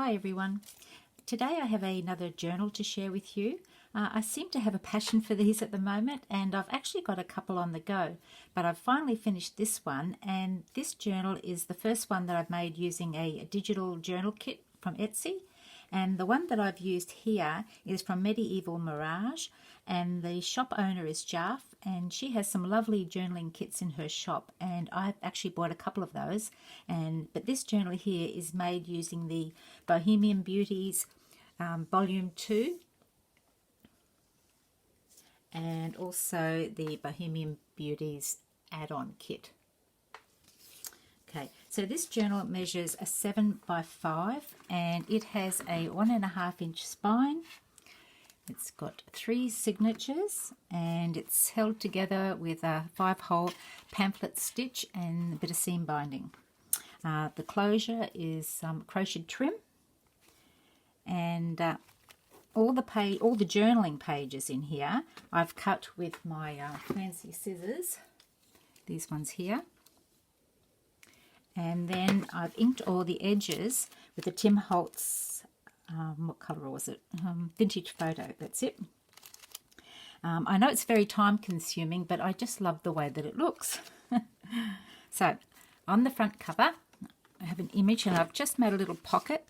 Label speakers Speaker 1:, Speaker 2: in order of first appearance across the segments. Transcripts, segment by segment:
Speaker 1: Hi everyone. Today I have another journal to share with you. I seem to have a passion for these at the moment, and I've actually got a couple on the go, but I've finally finished this one, and this journal is the first one that I've made using a digital journal kit from Etsy. And the one that I've used here is from Medieval Mirage, and the shop owner is Jaff, and she has some lovely journaling kits in her shop, and I've actually bought a couple of those. But this journal here is made using the Bohemian Beauties Volume 2 and also the Bohemian Beauties add-on kit. Okay, so this journal measures a 7 by 5 and it has a 1.5 inch spine. It's got 3 signatures and it's held together with a 5-hole pamphlet stitch and a bit of seam binding. The closure is some crocheted trim, and all the journaling pages in here I've cut with my fancy scissors, these ones here. And then I've inked all the edges with the Tim Holtz, what colour was it? Vintage Photo, that's it. I know it's very time consuming, but I just love the way that it looks. So, on the front cover, I have an image, and I've just made a little pocket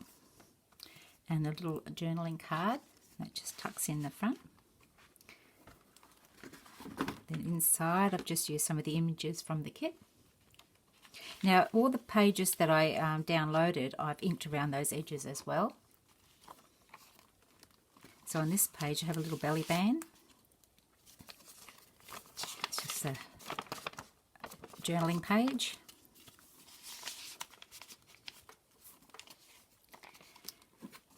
Speaker 1: and a little journaling card that just tucks in the front. Then inside, I've just used some of the images from the kit. Now, all the pages that I downloaded, I've inked around those edges as well. So on this page, I have a little belly band. It's just a journaling page.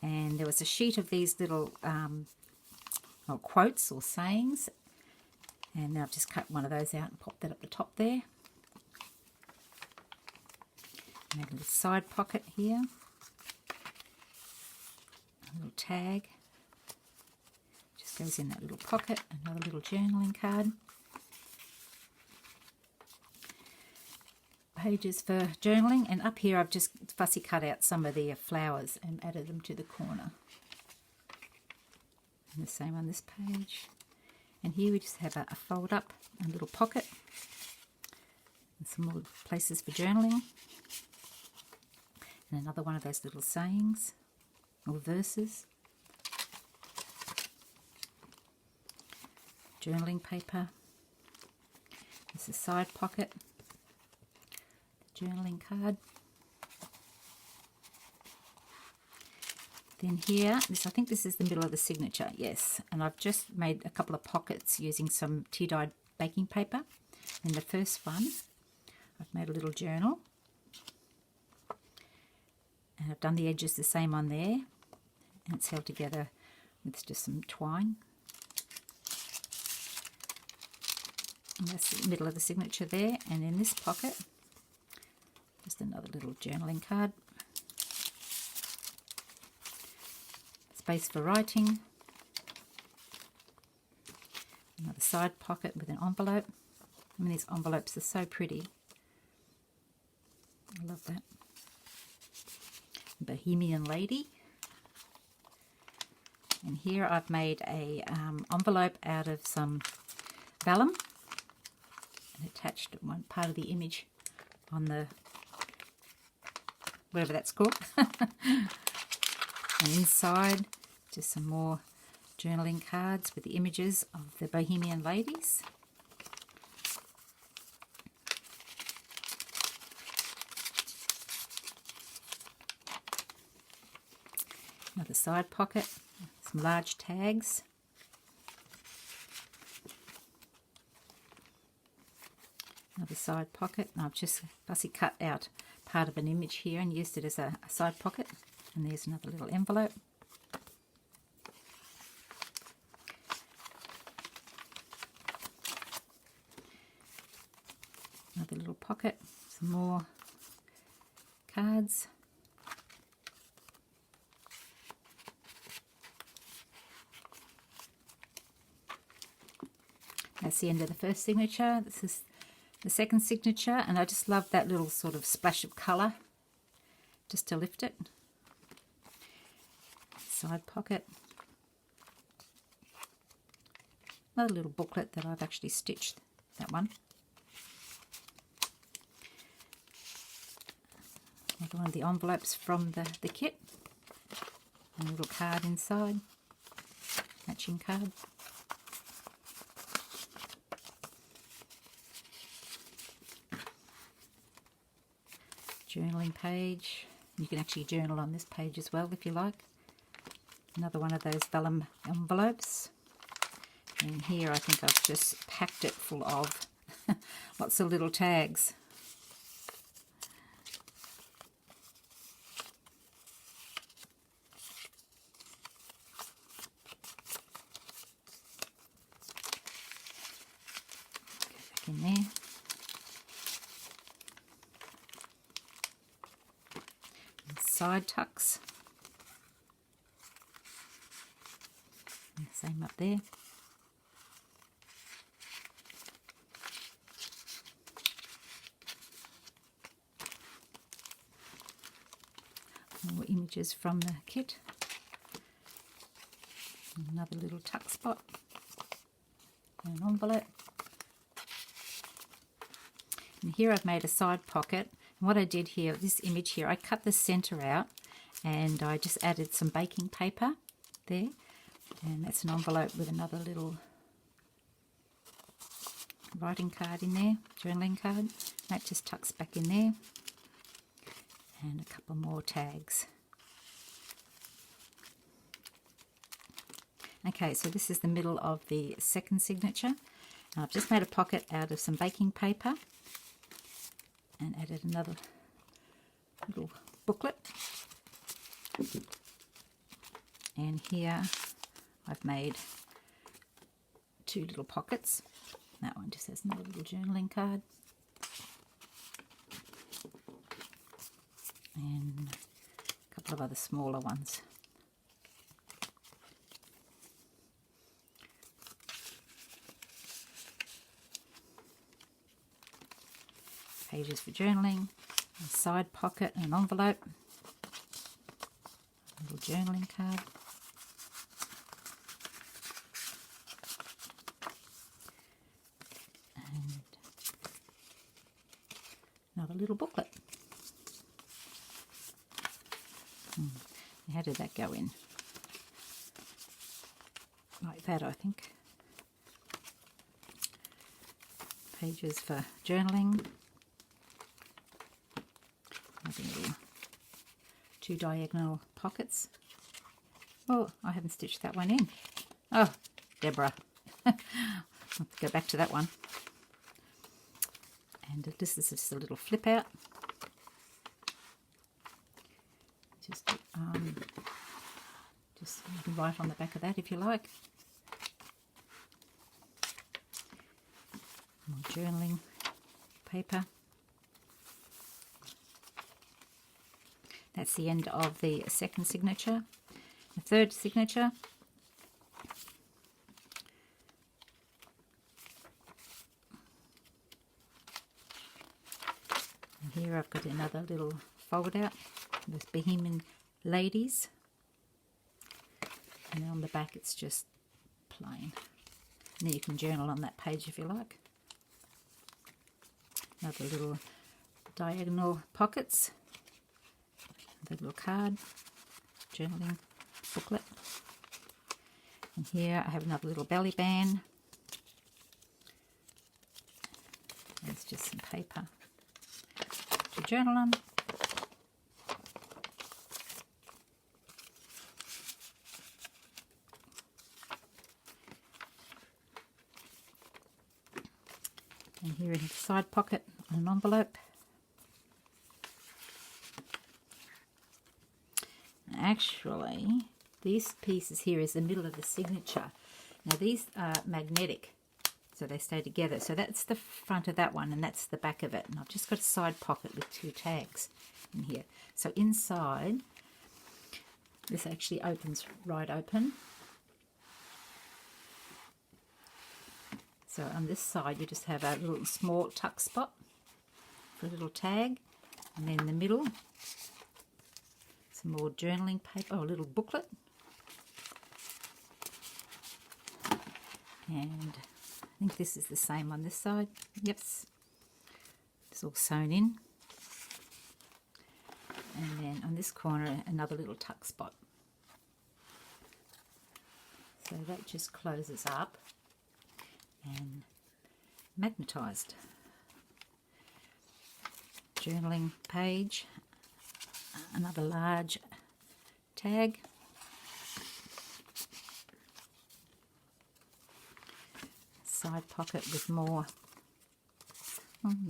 Speaker 1: And there was a sheet of these little quotes or sayings. And now I've just cut one of those out and popped that up the top there. And a little side pocket here, a little tag, just goes in that little pocket, another little journaling card, pages for journaling, and up here I've just fussy cut out some of the flowers and added them to the corner. And the same on this page. And here we just have a fold up, a little pocket, and some more places for journaling. And another one of those little sayings or verses. Journaling paper. There's a side pocket. Journaling card. Then here, I think this is the middle of the signature, yes. And I've just made a couple of pockets using some tea-dyed baking paper. In the first one, I've made a little journal. And I've done the edges the same on there, and it's held together with just some twine. And that's the middle of the signature there. And in this pocket, just another little journaling card. Space for writing. Another side pocket with an envelope. I mean, these envelopes are so pretty. I love that. Bohemian Lady. And here I've made a envelope out of some vellum and attached one part of the image on the whatever that's called. And inside just some more journaling cards with the images of the Bohemian ladies. Another side pocket, some large tags. Another side pocket, and I've just fussy cut out part of an image here and used it as a side pocket. And there's another little envelope. Another little pocket, some more cards. That's the end of the first signature. This is the second signature, and I just love that little sort of splash of colour just to lift it. side pocket. Another little booklet that I've actually stitched, that one. Another one of the envelopes from the kit. And a little card inside, matching card. Journaling page. You can actually journal on this page as well if you like. Another one of those vellum envelopes. And here I think I've just packed it full of lots of little tags. Get back in there. Side tucks. And same up there. More images from the kit. Another little tuck spot. And an envelope. And here I've made a side pocket. And what I did here, this image here, I cut the center out and I just added some baking paper there. And that's an envelope with another little writing card in there, journaling card. That just tucks back in there. And a couple more tags. Okay, so this is the middle of the second signature. And I've just made a pocket out of some baking paper and added another little booklet. And here I've made two little pockets. That one just has another little journaling card. And a couple of other smaller ones. Pages for journaling, a side pocket, an envelope, a little journaling card, and another little booklet. How did that go in? Like that, I think. Pages for journaling. Two diagonal pockets. Oh, I haven't stitched that one in. Oh, Deborah. I'll have to go back to that one. And this is just a little flip out. Just you can write on the back of that if you like. More journaling paper. That's the end of the second signature. The third signature. And here I've got another little fold out with Bohemian ladies. And then on the back it's just plain. And then you can journal on that page if you like. Another little diagonal pockets. The little card, journaling booklet. And here I have another little belly band. There's just some paper to journal on. And here in the side pocket, an envelope. Actually, these pieces here is the middle of the signature. Now these are magnetic, so they stay together. So that's the front of that one and that's the back of it. And I've just got a side pocket with two tags in here. So inside, this actually opens right open. So on this side you just have a little small tuck spot for a little tag. And then in the middle, some more journaling paper, or a little booklet And I think this is the same on this side. Yes, it's all sewn in. And then on this corner, another little tuck spot. So that just closes up and magnetised. Journaling page, another large tag, side pocket with more,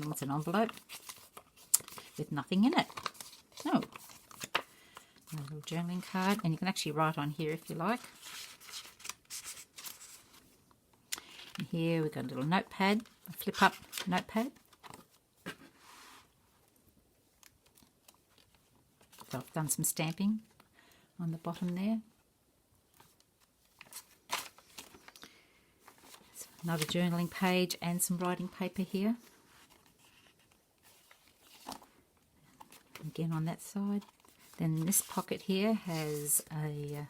Speaker 1: it's an envelope with nothing in it. Oh, a little journaling card, and you can actually write on here if you like. And here we've got a little notepad, a flip up notepad. So I've done some stamping on the bottom there. So another journaling page and some writing paper here. Again on that side. Then this pocket here has a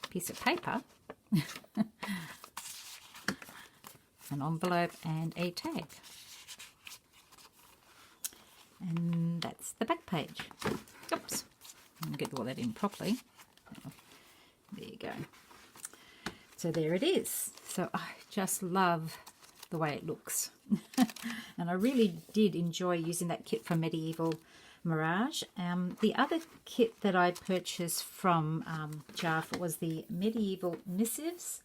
Speaker 1: piece of paper, an envelope and a tag. And that's the back page. Oops, I'll get all that in properly. There you go. So there it is. So I just love the way it looks. And I really did enjoy using that kit from Medieval Mirage. The other kit that I purchased from Jaffa was the Medieval Missives.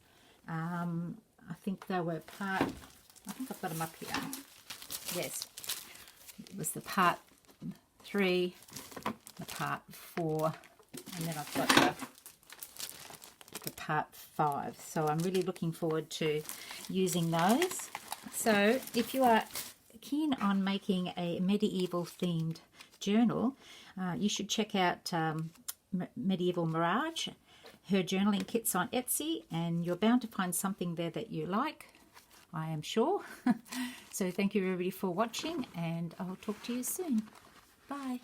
Speaker 1: I think they were part, I think I've got them up here. Yes. It was the part 3, the part 4, and then I've got the part 5. So I'm really looking forward to using those. So if you are keen on making a medieval themed journal, you should check out Medieval Mirage. Her journaling kit's on Etsy, and you're bound to find something there that you like, I am sure. So thank you everybody for watching, and I'll talk to you soon. Bye.